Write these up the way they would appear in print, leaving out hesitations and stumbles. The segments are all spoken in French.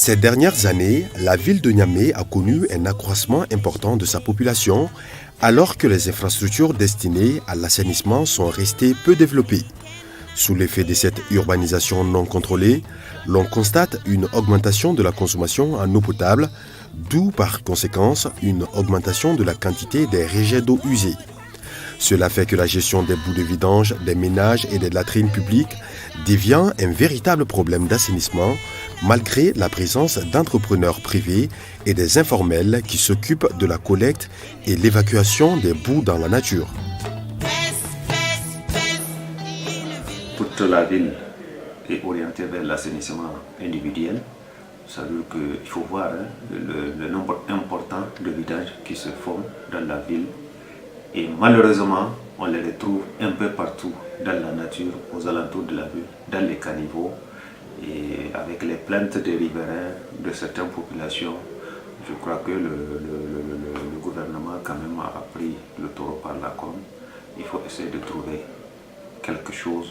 Ces dernières années, la ville de Niamey a connu un accroissement important de sa population alors que les infrastructures destinées à l'assainissement sont restées peu développées. Sous l'effet de cette urbanisation non contrôlée, l'on constate une augmentation de la consommation en eau potable, d'où par conséquence une augmentation de la quantité des rejets d'eau usée. Cela fait que la gestion des boues de vidange, des ménages et des latrines publiques devient un véritable problème d'assainissement malgré la présence d'entrepreneurs privés et des informels qui s'occupent de la collecte et l'évacuation des boues dans la nature. Toute la ville est orientée vers l'assainissement individuel. Ça veut dire qu'il faut voir le nombre important de villages qui se font dans la ville. Et malheureusement, on les retrouve un peu partout dans la nature, aux alentours de la ville, dans les caniveaux. Et avec les plaintes des riverains de certaines populations, je crois que le gouvernement quand même a pris le taureau par la corne. Il faut essayer de trouver quelque chose,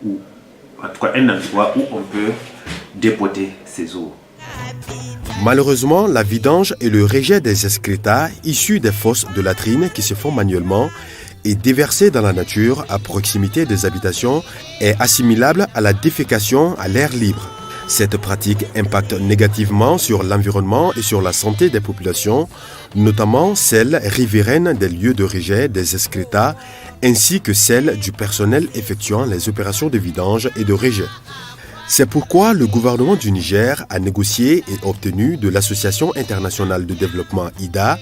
ou en tout cas un endroit où on peut dépoter ces eaux. Malheureusement, la vidange et le rejet des excrétas issus des fosses de latrines qui se font manuellement et déversés dans la nature à proximité des habitations est assimilable à la défécation à l'air libre. Cette pratique impacte négativement sur l'environnement et sur la santé des populations, notamment celles riveraines des lieux de rejet des excrétas ainsi que celles du personnel effectuant les opérations de vidange et de rejet. C'est pourquoi le gouvernement du Niger a négocié et obtenu de l'Association internationale de développement IDA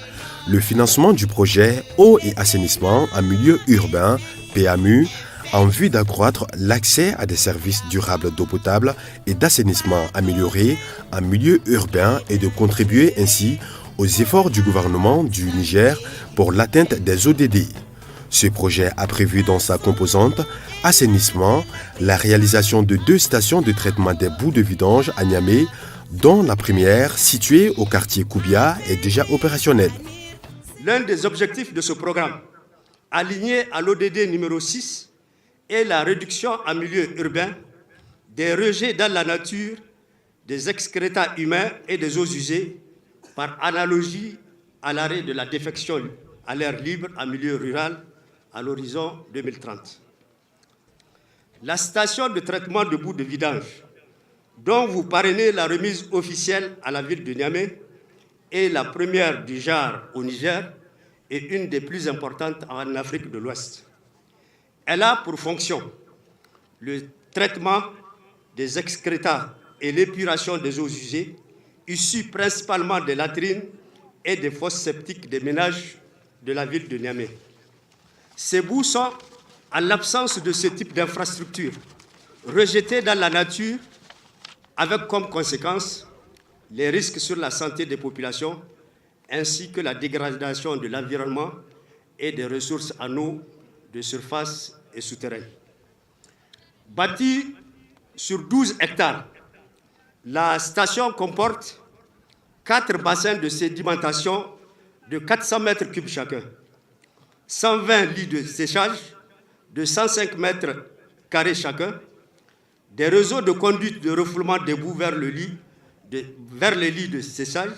le financement du projet Eau et assainissement en milieu urbain, PAMU, en vue d'accroître l'accès à des services durables d'eau potable et d'assainissement améliorés en milieu urbain et de contribuer ainsi aux efforts du gouvernement du Niger pour l'atteinte des ODD. Ce projet a prévu dans sa composante assainissement la réalisation de 2 stations de traitement des boues de vidange à Niamey, dont la première, située au quartier Koubia, est déjà opérationnelle. L'un des objectifs de ce programme, aligné à l'ODD numéro 6, est la réduction en milieu urbain des rejets dans la nature, des excrétas humains et des eaux usées, par analogie à l'arrêt de la défection à l'air libre en milieu rural à l'horizon 2030. La station de traitement de boues de vidange, dont vous parrainez la remise officielle à la ville de Niamey, est la première du genre au Niger et une des plus importantes en Afrique de l'Ouest. Elle a pour fonction le traitement des excrétas et l'épuration des eaux usées, issues principalement des latrines et des fosses septiques des ménages de la ville de Niamey. Ces boues sont, en l'absence de ce type d'infrastructure, rejetées dans la nature avec comme conséquence les risques sur la santé des populations ainsi que la dégradation de l'environnement et des ressources en eau de surface et souterraines. Bâtie sur 12 hectares, la station comporte 4 bassins de sédimentation de 400 mètres cubes chacun, 120 lits de séchage de 105 mètres carrés chacun, des réseaux de conduite de refoulement des boues vers les lits de séchage,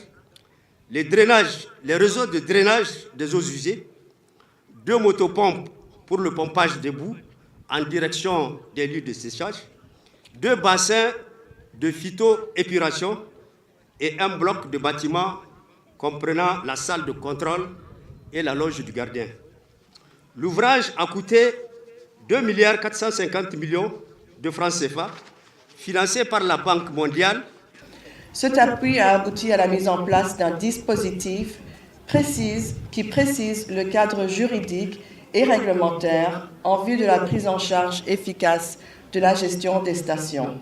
les réseaux de drainage des eaux usées, 2 motopompes pour le pompage des boues en direction des lits de séchage, 2 bassins de phytoépuration et un bloc de bâtiment comprenant la salle de contrôle et la loge du gardien. L'ouvrage a coûté 2,450 milliards de francs CFA, financé par la Banque mondiale. Cet appui a abouti à la mise en place d'un dispositif qui précise le cadre juridique et réglementaire en vue de la prise en charge efficace de la gestion des stations.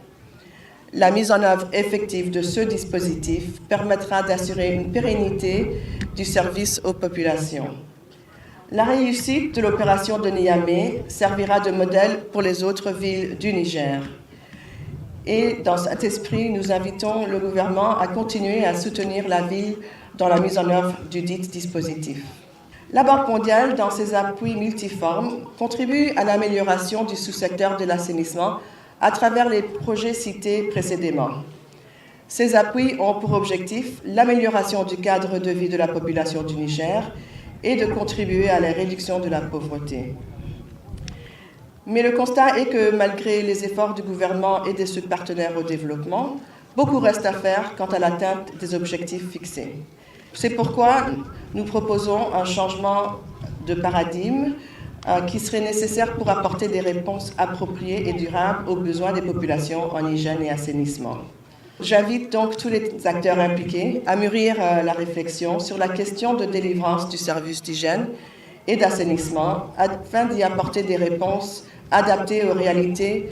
La mise en œuvre effective de ce dispositif permettra d'assurer une pérennité du service aux populations. La réussite de l'opération de Niamey servira de modèle pour les autres villes du Niger. Et dans cet esprit, nous invitons le gouvernement à continuer à soutenir la ville dans la mise en œuvre du dit dispositif. La Banque mondiale, dans ses appuis multiformes, contribue à l'amélioration du sous-secteur de l'assainissement à travers les projets cités précédemment. Ces appuis ont pour objectif l'amélioration du cadre de vie de la population du Niger et de contribuer à la réduction de la pauvreté. Mais le constat est que malgré les efforts du gouvernement et des partenaires au développement, beaucoup reste à faire quant à l'atteinte des objectifs fixés. C'est pourquoi nous proposons un changement de paradigme qui serait nécessaire pour apporter des réponses appropriées et durables aux besoins des populations en hygiène et assainissement. J'invite donc tous les acteurs impliqués à mûrir la réflexion sur la question de délivrance du service d'hygiène et d'assainissement afin d'y apporter des réponses adaptées aux réalités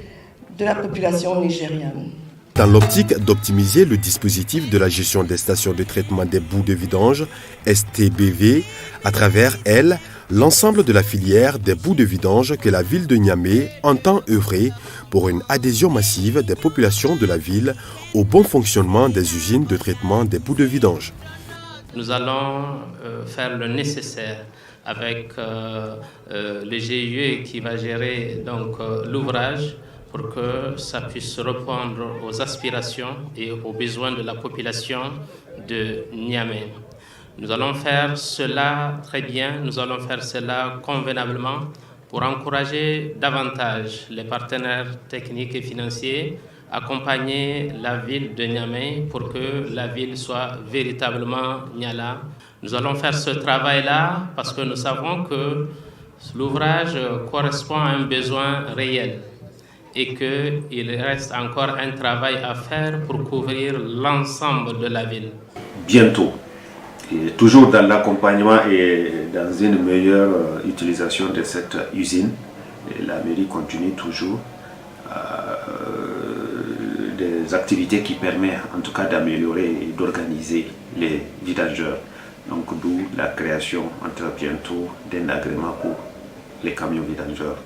de la population nigérienne. Dans l'optique d'optimiser le dispositif de la gestion des stations de traitement des boues de vidange, STBV, à travers elle, l'ensemble de la filière des boues de vidange que la ville de Niamey entend œuvrer pour une adhésion massive des populations de la ville au bon fonctionnement des usines de traitement des boues de vidange. Nous allons faire le nécessaire avec le GIE qui va gérer donc l'ouvrage pour que ça puisse répondre aux aspirations et aux besoins de la population de Niamey. Nous allons faire cela très bien, nous allons faire cela convenablement pour encourager davantage les partenaires techniques et financiers, accompagner la ville de Niamey pour que la ville soit véritablement Niala. Nous allons faire ce travail-là parce que nous savons que l'ouvrage correspond à un besoin réel et qu'il reste encore un travail à faire pour couvrir l'ensemble de la ville. Bientôt, et toujours dans l'accompagnement et dans une meilleure utilisation de cette usine, et la mairie continue toujours des activités qui permettent en tout cas d'améliorer et d'organiser les vidangeurs. Donc d'où la création entre bientôt d'un agrément pour les camions vidangeurs.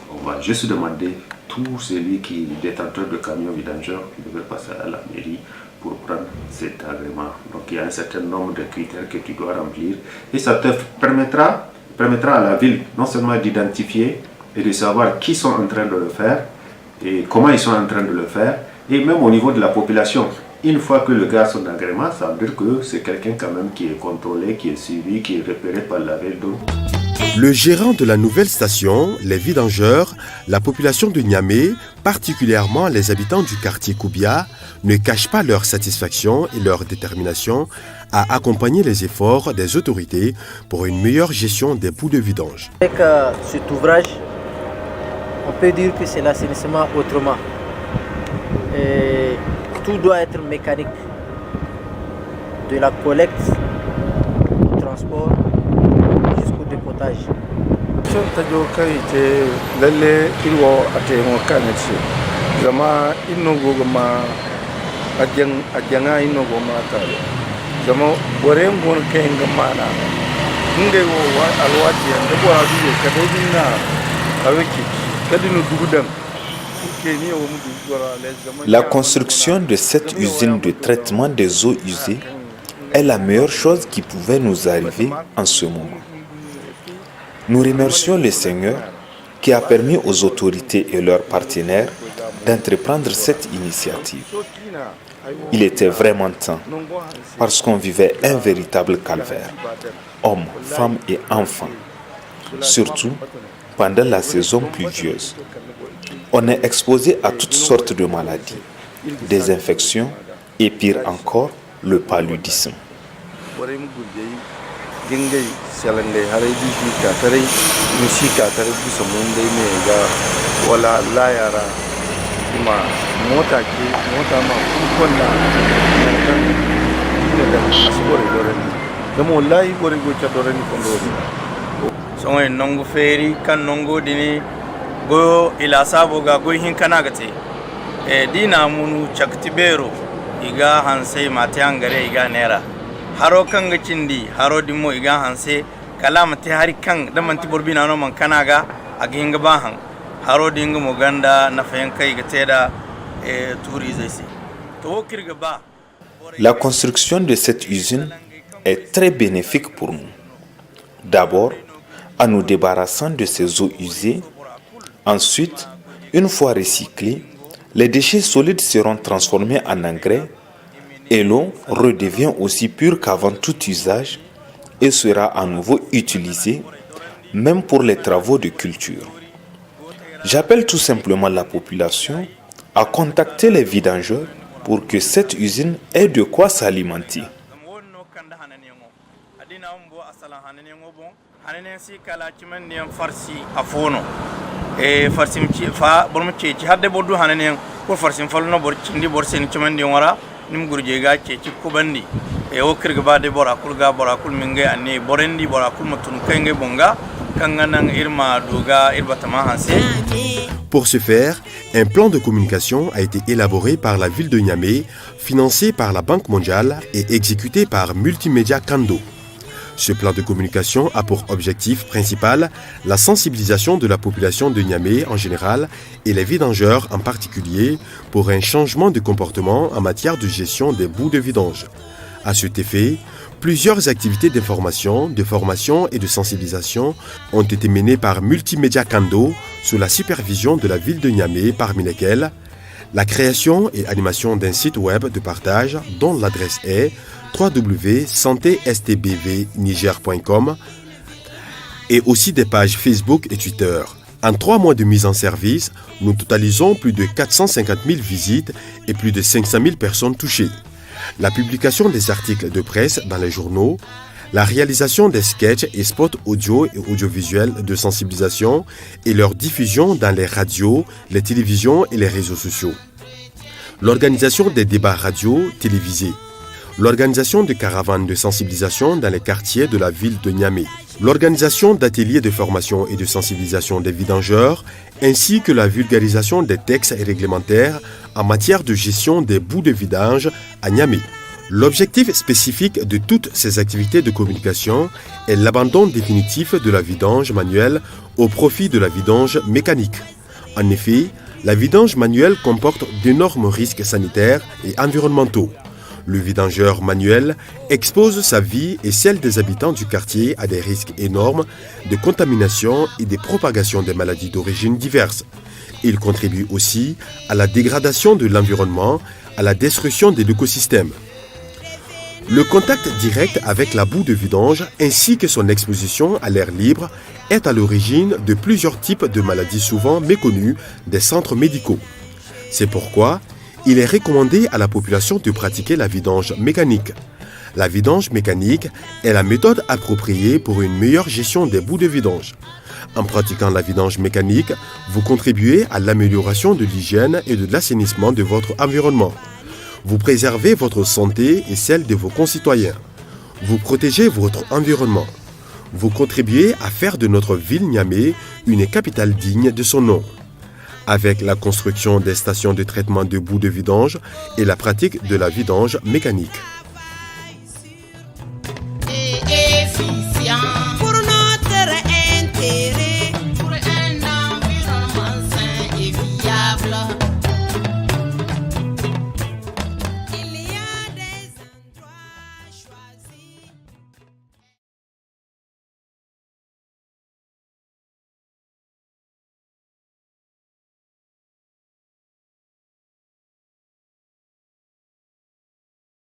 On va juste demander tout celui qui est détenteur de camions vidangeurs qui devait passer à la mairie pour prendre cet agrément. Donc il y a un certain nombre de critères que tu dois remplir et ça te permettra à la ville non seulement d'identifier et de savoir qui sont en train de le faire et comment ils sont en train de le faire et même au niveau de la population. Une fois que le gars a son agrément, ça veut dire que c'est quelqu'un quand même qui est contrôlé, qui est suivi, qui est repéré par la ville. Le gérant de la nouvelle station, les vidangeurs, la population de Niamey, particulièrement les habitants du quartier Koubia, ne cachent pas leur satisfaction et leur détermination à accompagner les efforts des autorités pour une meilleure gestion des boues de vidange. Avec cet ouvrage, on peut dire que c'est l'assainissement autrement. Et tout doit être mécanique, de la collecte au transport jusqu'au dépotage. La construction de cette usine de traitement des eaux usées est la meilleure chose qui pouvait nous arriver en ce moment. Nous remercions le Seigneur qui a permis aux autorités et leurs partenaires d'entreprendre cette initiative. Il était vraiment temps parce qu'on vivait un véritable calvaire, hommes, femmes et enfants, surtout pendant la saison pluvieuse. On est exposé à toutes sortes de maladies, des infections et pire encore, le paludisme. go ila sabo ga go hin kana gate dina munu chaktibero iga hanse mate angare iga nera haro kan ga cindi haro dimo iga hanse kalama te hari kan da man tibor bina no man kana ga agin ga bahan haro dinga mo ganda na fayan kai gate da turi zaisi to kirga ba. La construction de cette usine est très bénéfique pour nous. D'abord, en nous débarrassant de ces eaux usées. Ensuite, une fois recyclés, les déchets solides seront transformés en engrais et l'eau redevient aussi pure qu'avant tout usage et sera à nouveau utilisée, même pour les travaux de culture. J'appelle tout simplement la population à contacter les vidangeurs pour que cette usine ait de quoi s'alimenter. Pour ce faire, un plan de communication a été élaboré par la ville de Niamey, financé par la Banque mondiale et exécuté par Multimédia Kando. Ce plan de communication a pour objectif principal la sensibilisation de la population de Niamey en général et les vidangeurs en particulier pour un changement de comportement en matière de gestion des boues de vidange. À cet effet, plusieurs activités d'information, de formation et de sensibilisation ont été menées par Multimédia Kando sous la supervision de la ville de Niamey, parmi lesquelles la création et animation d'un site web de partage dont l'adresse est www.santestbvniger.com et aussi des pages Facebook et Twitter. En 3 mois de mise en service, nous totalisons plus de 450 000 visites et plus de 500 000 personnes touchées. La publication des articles de presse dans les journaux, la réalisation des sketchs et spots audio et audiovisuels de sensibilisation et leur diffusion dans les radios, les télévisions et les réseaux sociaux. L'organisation des débats radio télévisés. L'organisation de caravanes de sensibilisation dans les quartiers de la ville de Niamey. L'organisation d'ateliers de formation et de sensibilisation des vidangeurs, ainsi que la vulgarisation des textes et réglementaires en matière de gestion des boues de vidange à Niamey. L'objectif spécifique de toutes ces activités de communication est l'abandon définitif de la vidange manuelle au profit de la vidange mécanique. En effet, la vidange manuelle comporte d'énormes risques sanitaires et environnementaux. Le vidangeur manuel expose sa vie et celle des habitants du quartier à des risques énormes de contamination et de propagation des maladies d'origine diverses. Il contribue aussi à la dégradation de l'environnement, à la destruction de l'écosystème. Le contact direct avec la boue de vidange ainsi que son exposition à l'air libre est à l'origine de plusieurs types de maladies souvent méconnues des centres médicaux. C'est pourquoi il est recommandé à la population de pratiquer la vidange mécanique. La vidange mécanique est la méthode appropriée pour une meilleure gestion des boues de vidange. En pratiquant la vidange mécanique, vous contribuez à l'amélioration de l'hygiène et de l'assainissement de votre environnement. Vous préservez votre santé et celle de vos concitoyens. Vous protégez votre environnement. Vous contribuez à faire de notre ville Niamey une capitale digne de son nom. Avec la construction des stations de traitement de boues de vidange et la pratique de la vidange mécanique.